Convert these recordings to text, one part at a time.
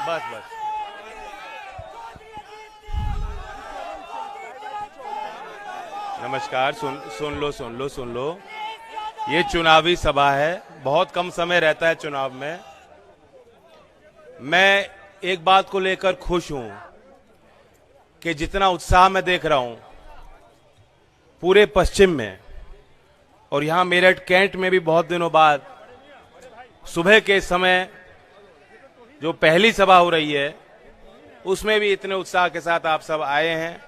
बस बस। नमस्कार। सुन लो। ये चुनावी सभा है, बहुत कम समय रहता है चुनाव में। मैं एक बात को लेकर खुश हूं कि जितना उत्साह मैं देख रहा हूं पूरे पश्चिम में, और यहां मेरठ कैंट में भी बहुत दिनों बाद सुबह के समय जो पहली सभा हो रही है उसमें भी इतने उत्साह के साथ आप सब आए हैं,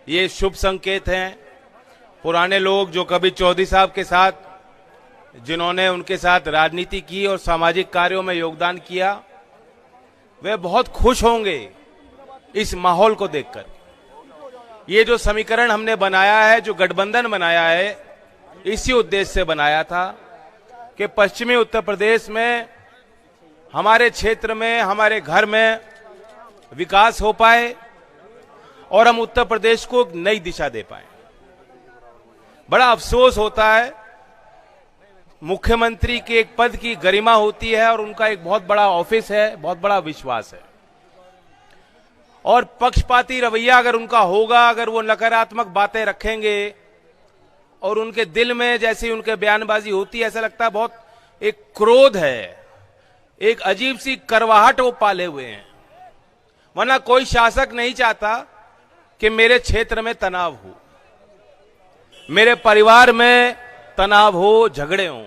ये शुभ संकेत हैं। पुराने लोग जो कभी चौधरी साहब के साथ, जिन्होंने उनके साथ राजनीति की और सामाजिक कार्यों में योगदान किया, वे बहुत खुश होंगे इस माहौल को देखकर। ये जो समीकरण हमने बनाया है, जो गठबंधन बनाया है, इसी उद्देश्य से बनाया था कि पश्चिमी उत्तर प्रदेश में, हमारे क्षेत्र में, हमारे घर में विकास हो पाए और हम उत्तर प्रदेश को एक नई दिशा दे पाए। बड़ा अफसोस होता है, मुख्यमंत्री के एक पद की गरिमा होती है और उनका एक बहुत बड़ा ऑफिस है, बहुत बड़ा विश्वास है, और पक्षपाती रवैया अगर उनका होगा, अगर वो नकारात्मक बातें रखेंगे और उनके दिल में जैसी उनके बयानबाजी होती है, ऐसा लगता है बहुत एक क्रोध है, एक अजीब सी करवाहट वो पाले हुए हैं। वरना कोई शासक नहीं चाहता कि मेरे क्षेत्र में तनाव हो, मेरे परिवार में तनाव हो, झगड़े हों।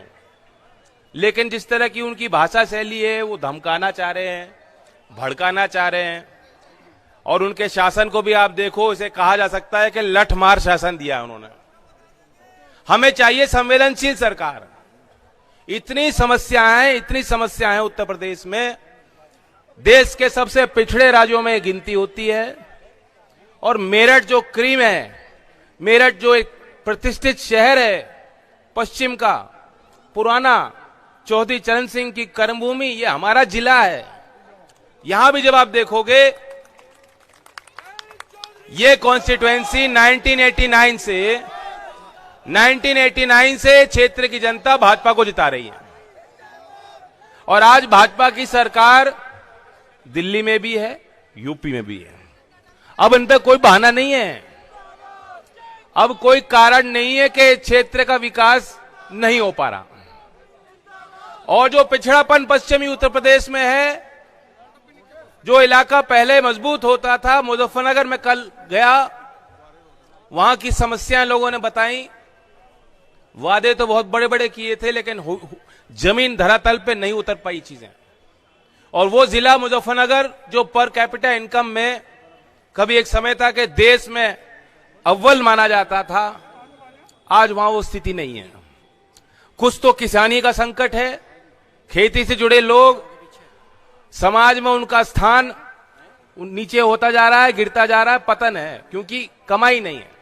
लेकिन जिस तरह की उनकी भाषा शैली है, वो धमकाना चाह रहे हैं, भड़काना चाह रहे हैं, और उनके शासन को भी आप देखो, इसे कहा जा सकता है कि लठमार शासन दिया उन्होंने। हमें चाहिए संवेदनशील सरकार। इतनी समस्याएं हैं उत्तर प्रदेश में, देश के सबसे पिछड़े राज्यों में गिनती होती है, और मेरठ जो क्रीम है, मेरठ जो एक प्रतिष्ठित शहर है पश्चिम का, पुराना चौधरी चरण सिंह की कर्मभूमि, ये हमारा जिला है। यहां भी जब आप देखोगे, ये कॉन्स्टिट्युएंसी 1989 से क्षेत्र की जनता भाजपा को जिता रही है, और आज भाजपा की सरकार दिल्ली में भी है, यूपी में भी है। अब इन पर कोई बहाना नहीं है, अब कोई कारण नहीं है कि क्षेत्र का विकास नहीं हो पा रहा। और जो पिछड़ापन पश्चिमी उत्तर प्रदेश में है, जो इलाका पहले मजबूत होता था, मुजफ्फरनगर में कल गया, वहां की समस्याएं लोगों ने बताई। वादे तो बहुत बड़े बड़े किए थे, लेकिन जमीन धरातल पे नहीं उतर पाई चीजें। और वो जिला मुजफ्फरनगर जो पर कैपिटा इनकम में कभी एक समय था कि देश में अव्वल माना जाता था, आज वहां वो स्थिति नहीं है। कुछ तो किसानी का संकट है, खेती से जुड़े लोग, समाज में उनका स्थान नीचे होता जा रहा है, गिरता जा रहा है, पतन है, क्योंकि कमाई नहीं है,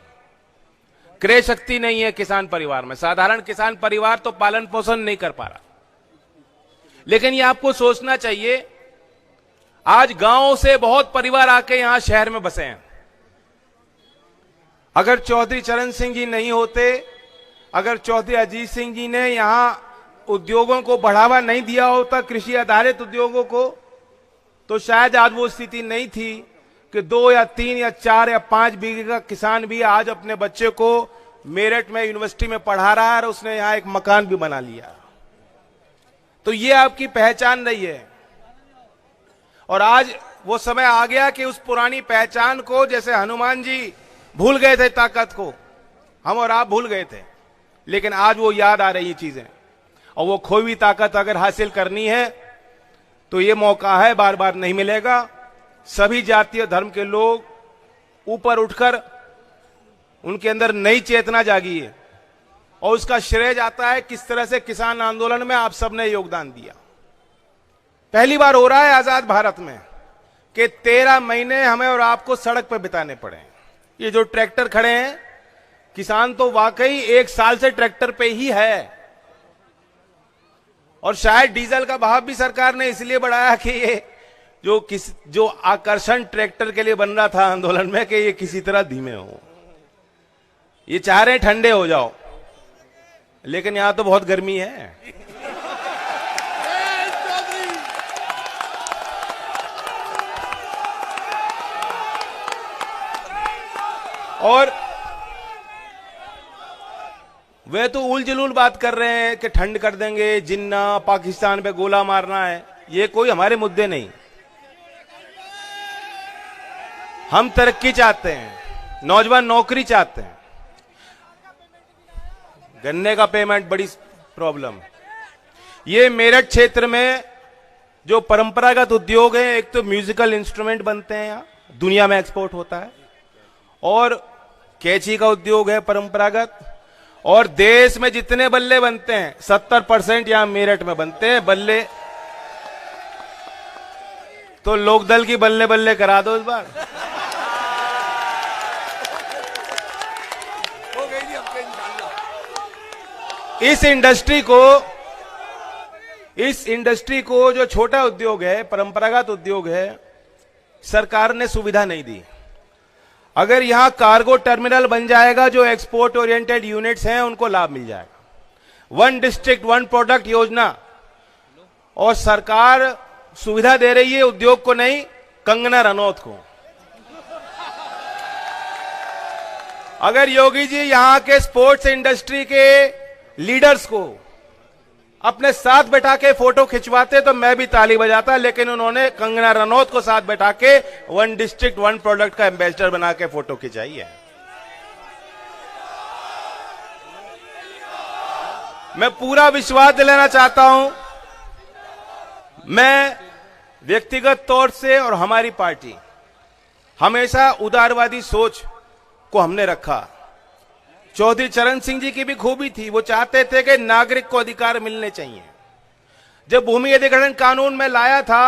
क्रय शक्ति नहीं है किसान परिवार में। साधारण किसान परिवार तो पालन पोषण नहीं कर पा रहा। लेकिन ये आपको सोचना चाहिए, आज गांव से बहुत परिवार आके यहां शहर में बसे हैं। अगर चौधरी चरण सिंह जी नहीं होते, अगर चौधरी अजीत सिंह जी ने यहां उद्योगों को बढ़ावा नहीं दिया होता, कृषि आधारित उद्योगों को, तो शायद आज वो स्थिति नहीं थी कि 2 या 3 या 4 या 5 बीघे का किसान भी आज अपने बच्चे को मेरठ में यूनिवर्सिटी में पढ़ा रहा है और उसने यहां एक मकान भी बना लिया। तो ये आपकी पहचान रही है। और आज वो समय आ गया कि उस पुरानी पहचान को, जैसे हनुमान जी भूल गए थे ताकत को, हम और आप भूल गए थे, लेकिन आज वो याद आ रही चीजें। और वो खोई हुई ताकत अगर हासिल करनी है तो ये मौका है, बार बार नहीं मिलेगा। सभी जातीय धर्म के लोग ऊपर उठकर, उनके अंदर नई चेतना जागी है, और उसका श्रेय जाता है किस तरह से किसान आंदोलन में आप सबने योगदान दिया। पहली बार हो रहा है आजाद भारत में कि 13 महीने हमें और आपको सड़क पर बिताने पड़े। ये जो ट्रैक्टर खड़े हैं, किसान तो वाकई 1 साल से ट्रैक्टर पे ही है, और शायद डीजल का भाव भी सरकार ने इसलिए बढ़ाया कि ये जो आकर्षण ट्रैक्टर के लिए बन रहा था आंदोलन में, कि ये किसी तरह धीमे हो। ये चाह रहे ठंडे हो जाओ, लेकिन यहां तो बहुत गर्मी है। और वे तो उल जलूल बात कर रहे हैं कि ठंड कर देंगे, जिन्ना, पाकिस्तान पे गोला मारना है। ये कोई हमारे मुद्दे नहीं। हम तरक्की चाहते हैं, नौजवान नौकरी चाहते हैं। गन्ने का पेमेंट बड़ी प्रॉब्लम। ये मेरठ क्षेत्र में जो परंपरागत उद्योग है, एक तो म्यूजिकल इंस्ट्रूमेंट बनते हैं, यहाँ दुनिया में एक्सपोर्ट होता है, और कैंची का उद्योग है परंपरागत। और देश में जितने बल्ले बनते हैं 70% यहां मेरठ में बनते हैं बल्ले। तो लोकदल की बल्ले बल्ले करा दो इस बार। इस इंडस्ट्री को जो छोटा उद्योग है, परंपरागत उद्योग है, सरकार ने सुविधा नहीं दी। अगर यहां कार्गो टर्मिनल बन जाएगा, जो एक्सपोर्ट ओरिएंटेड यूनिट्स हैं उनको लाभ मिल जाएगा। 1 डिस्ट्रिक्ट 1 प्रोडक्ट योजना, और सरकार सुविधा दे रही है उद्योग को नहीं, कंगना रनौत को। अगर योगी जी यहां के स्पोर्ट्स इंडस्ट्री के लीडर्स को अपने साथ बैठा के फोटो खिंचवाते तो मैं भी ताली बजाता, लेकिन उन्होंने कंगना रनौत को साथ बैठा के 1 डिस्ट्रिक्ट 1 प्रोडक्ट का एम्बेसडर बना के फोटो खिंचाई है। मैं पूरा विश्वास दिलाना चाहता हूं, मैं व्यक्तिगत तौर से और हमारी पार्टी हमेशा उदारवादी सोच को हमने रखा। चौधरी चरण सिंह जी की भी खूबी थी, वो चाहते थे कि नागरिक को अधिकार मिलने चाहिए। जब भूमि अधिग्रहण कानून में लाया था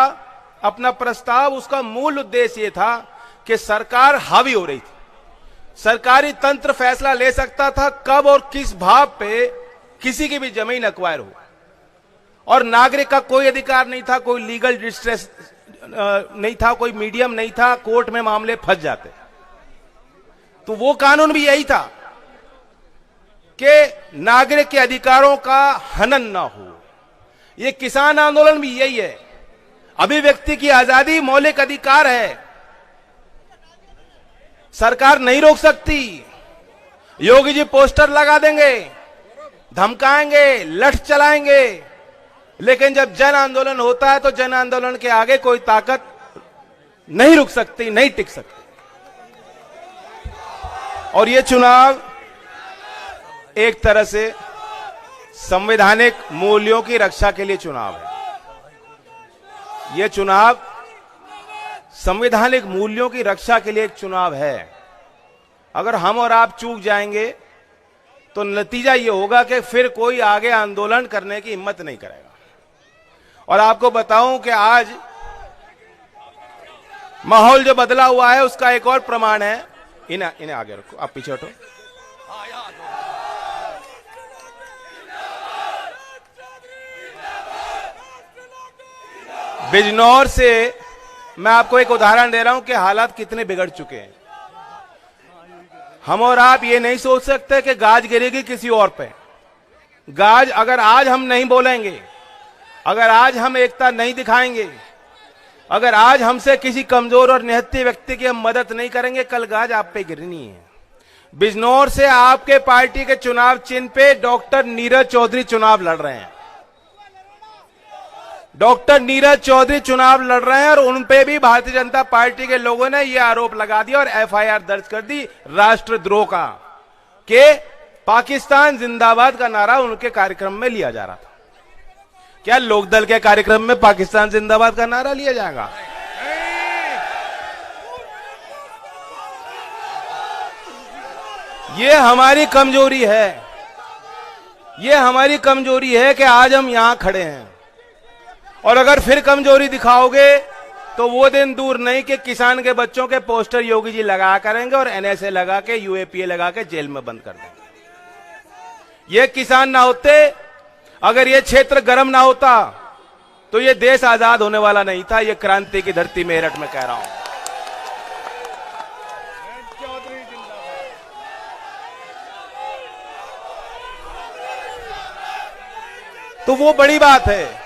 अपना प्रस्ताव, उसका मूल उद्देश्य ये था कि सरकार हावी हो रही थी। सरकारी तंत्र फैसला ले सकता था कब और किस भाव पे किसी की भी जमीन एक्वायर हो, और नागरिक का कोई अधिकार नहीं था, कोई लीगल डिस्ट्रेस नहीं था, कोई मीडियम नहीं था, कोर्ट में मामले फंस जाते। तो वो कानून भी यही था कि नागरिक के अधिकारों का हनन ना हो। ये किसान आंदोलन भी यही है। अभिव्यक्ति की आजादी मौलिक अधिकार है, सरकार नहीं रोक सकती। योगी जी पोस्टर लगा देंगे, धमकाएंगे, लठ चलाएंगे, लेकिन जब जन आंदोलन होता है तो जन आंदोलन के आगे कोई ताकत नहीं रुक सकती, नहीं टिक सकती। और ये चुनाव एक तरह से संवैधानिक मूल्यों की रक्षा के लिए चुनाव है। यह चुनाव संवैधानिक मूल्यों की रक्षा के लिए एक चुनाव है। अगर हम और आप चूक जाएंगे तो नतीजा यह होगा कि फिर कोई आगे आंदोलन करने की हिम्मत नहीं करेगा। और आपको बताऊं कि आज माहौल जो बदला हुआ है उसका एक और प्रमाण है। इन्हें आगे रखो, आप पीछे हटो। बिजनौर से मैं आपको एक उदाहरण दे रहा हूं कि हालात कितने बिगड़ चुके हैं। हम और आप ये नहीं सोच सकते कि गाज गिरेगी किसी और पे। गाज अगर आज हम नहीं बोलेंगे, अगर आज हम एकता नहीं दिखाएंगे, अगर आज हमसे किसी कमजोर और निहत्थे व्यक्ति की हम मदद नहीं करेंगे, कल गाज आप पे गिरनी है। बिजनौर से आपके पार्टी के चुनाव चिन्ह पे डॉक्टर नीरज चौधरी चुनाव लड़ रहे हैं। डॉक्टर नीरज चौधरी चुनाव लड़ रहे हैं और उन पे भी भारतीय जनता पार्टी के लोगों ने यह आरोप लगा दिया और एफआईआर दर्ज कर दी राष्ट्रद्रोह का, कि पाकिस्तान जिंदाबाद का नारा उनके कार्यक्रम में लिया जा रहा था। क्या लोकदल के कार्यक्रम में पाकिस्तान जिंदाबाद का नारा लिया जाएगा? ये हमारी कमजोरी है। ये हमारी कमजोरी है कि आज हम यहां खड़े हैं। और अगर फिर कमजोरी दिखाओगे तो वो दिन दूर नहीं कि किसान के बच्चों के पोस्टर योगी जी लगा करेंगे और एनएसए लगा के, यूएपीए लगा के जेल में बंद कर देंगे। ये किसान ना होते, अगर ये क्षेत्र गर्म ना होता तो ये देश आजाद होने वाला नहीं था। ये क्रांति की धरती मेरठ में कह रहा हूं। तो वो बड़ी बात है।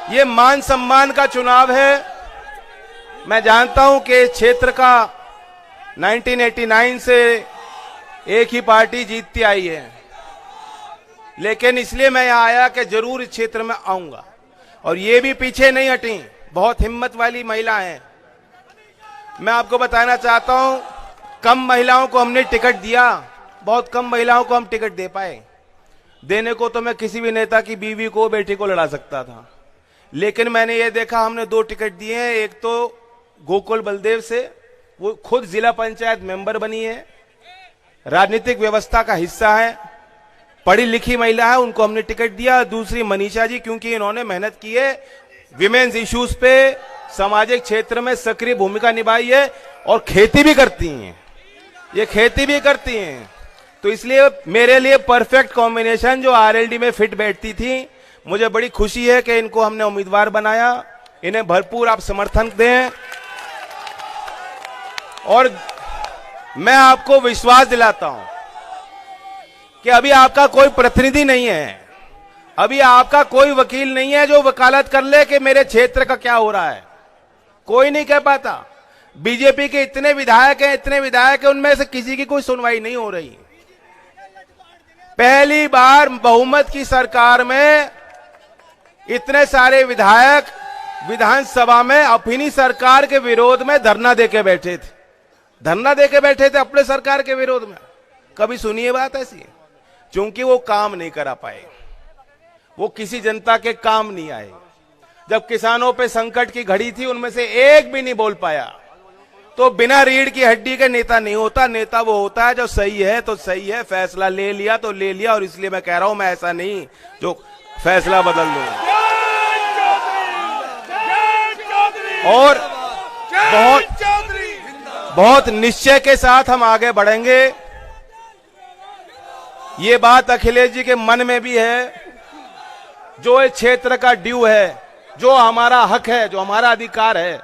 ये मान सम्मान का चुनाव है। मैं जानता हूं कि इस क्षेत्र का 1989 से एक ही पार्टी जीतती आई है, लेकिन इसलिए मैं यहाँ आया कि जरूर इस क्षेत्र में आऊंगा। और ये भी पीछे नहीं हटी, बहुत हिम्मत वाली महिला हैं। मैं आपको बताना चाहता हूं, कम महिलाओं को हमने टिकट दिया, बहुत कम महिलाओं को हम टिकट दे पाए। देने को तो मैं किसी भी नेता की बीवी को, बेटी को लड़ा सकता था, लेकिन मैंने ये देखा, हमने 2 टिकट दिए हैं। एक तो गोकुल बलदेव से, वो खुद जिला पंचायत मेंबर बनी है, राजनीतिक व्यवस्था का हिस्सा है, पढ़ी लिखी महिला है, उनको हमने टिकट दिया। दूसरी मनीषा जी, क्योंकि इन्होंने मेहनत की है, विमेन्स इश्यूज पे सामाजिक क्षेत्र में सक्रिय भूमिका निभाई है और खेती भी करती हैं, ये खेती भी करती हैं। तो इसलिए मेरे लिए परफेक्ट कॉम्बिनेशन जो आरएलडी में फिट बैठती थी। मुझे बड़ी खुशी है कि इनको हमने उम्मीदवार बनाया, इन्हें भरपूर आप समर्थन दें। और मैं आपको विश्वास दिलाता हूं कि अभी आपका कोई प्रतिनिधि नहीं है, अभी आपका कोई वकील नहीं है जो वकालत कर ले कि मेरे क्षेत्र का क्या हो रहा है। कोई नहीं कह पाता। बीजेपी के इतने विधायक हैं, उनमें से किसी की कोई सुनवाई नहीं हो रही। पहली बार बहुमत की सरकार में इतने सारे विधायक विधानसभा में अपनी सरकार के विरोध में धरना देके बैठे थे, अपने सरकार के विरोध में। कभी सुनिए बात ऐसी? क्योंकि वो काम नहीं करा पाए, वो किसी जनता के काम नहीं आए। जब किसानों पे संकट की घड़ी थी, उनमें से एक भी नहीं बोल पाया। तो बिना रीढ़ की हड्डी के नेता नहीं होता। नेता वो होता है जो सही है तो सही है, फैसला ले लिया तो ले लिया। और इसलिए मैं कह रहा हूं, मैं ऐसा नहीं जो फैसला बदल लूं। और बहुत निश्चय के साथ हम आगे बढ़ेंगे। ये बात अखिलेश जी के मन में भी है। जो इस क्षेत्र का ड्यू है, जो हमारा हक है, जो हमारा अधिकार है,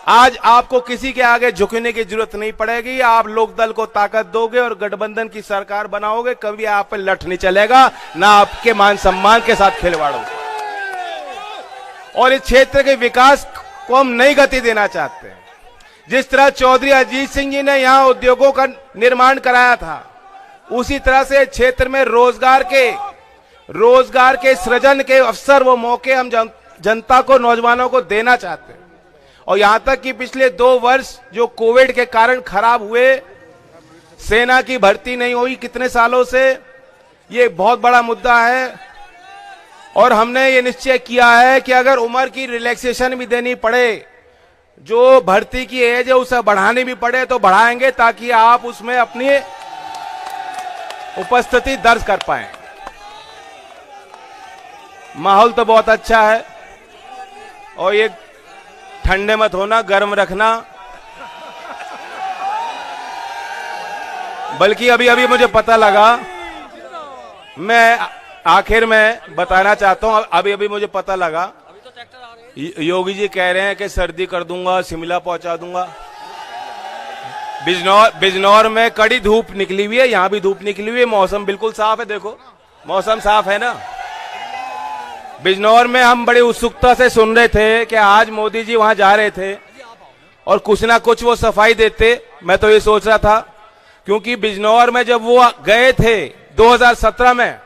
आज आपको किसी के आगे झुकने की जरूरत नहीं पड़ेगी। आप लोकदल को ताकत दोगे और गठबंधन की सरकार बनाओगे, कभी आप पे लठ नहीं चलेगा, ना आपके मान सम्मान के साथ खिलवाड़ होगा। और इस क्षेत्र के विकास को हम नई गति देना चाहते हैं। जिस तरह चौधरी अजीत सिंह जी ने यहाँ उद्योगों का निर्माण कराया था, उसी तरह से क्षेत्र में रोजगार के सृजन के अवसर, वो मौके हम जनता को, नौजवानों को देना चाहते हैं। और यहां तक कि पिछले 2 वर्ष जो कोविड के कारण खराब हुए, सेना की भर्ती नहीं हुई कितने सालों से, ये बहुत बड़ा मुद्दा है। और हमने ये निश्चय किया है कि अगर उम्र की रिलैक्सेशन भी देनी पड़े, जो भर्ती की एज है उसे बढ़ानी भी पड़े तो बढ़ाएंगे, ताकि आप उसमें अपनी उपस्थिति दर्ज कर पाएं। माहौल तो बहुत अच्छा है। और ये ठंडे मत होना, गर्म रखना। बल्कि अभी मुझे पता लगा, मैं आखिर में बताना चाहता हूं, अभी मुझे पता लगा, योगी जी कह रहे हैं कि सर्दी कर दूंगा, शिमला पहुंचा दूंगा। बिजनौर में कड़ी धूप निकली हुई है, यहां भी धूप निकली हुई है, मौसम बिल्कुल साफ है। देखो मौसम साफ है ना। बिजनौर में हम बड़ी उत्सुकता से सुन रहे थे कि आज मोदी जी वहां जा रहे थे और कुछ ना कुछ वो सफाई देते। मैं तो ये सोच रहा था, क्योंकि बिजनौर में जब वो गए थे 2017 में,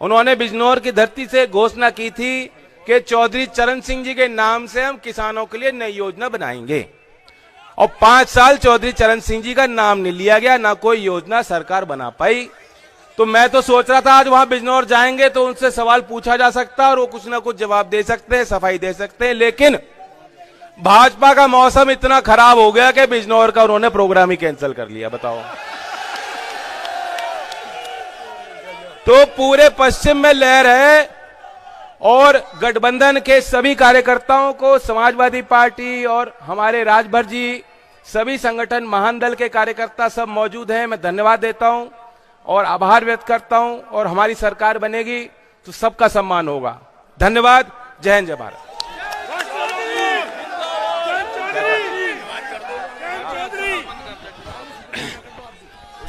उन्होंने बिजनौर की धरती से घोषणा की थी कि चौधरी चरण सिंह जी के नाम से हम किसानों के लिए नई योजना बनाएंगे। और 5 साल चौधरी चरण सिंह जी का नाम नहीं लिया गया, ना कोई योजना सरकार बना पाई। तो मैं तो सोच रहा था आज वहां बिजनौर जाएंगे तो उनसे सवाल पूछा जा सकता और वो कुछ ना कुछ जवाब दे सकते हैं, सफाई दे सकते हैं। लेकिन भाजपा का मौसम इतना खराब हो गया कि बिजनौर का उन्होंने प्रोग्राम ही कैंसिल कर लिया। बताओ। तो पूरे पश्चिम में लहर है। और गठबंधन के सभी कार्यकर्ताओं को, समाजवादी पार्टी और हमारे राजभर जी, सभी संगठन महान दल के कार्यकर्ता सब मौजूद हैं। मैं धन्यवाद देता हूं और आभार व्यक्त करता हूं। और हमारी सरकार बनेगी तो सबका सम्मान होगा। धन्यवाद। जय हिंद, जय भारत।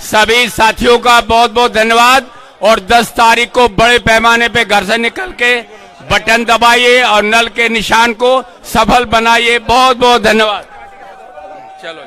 सभी साथियों का बहुत बहुत धन्यवाद। और 10 तारीख को बड़े पैमाने पे घर से निकल के बटन दबाइए और नल के निशान को सफल बनाइए। बहुत बहुत धन्यवाद। चलो।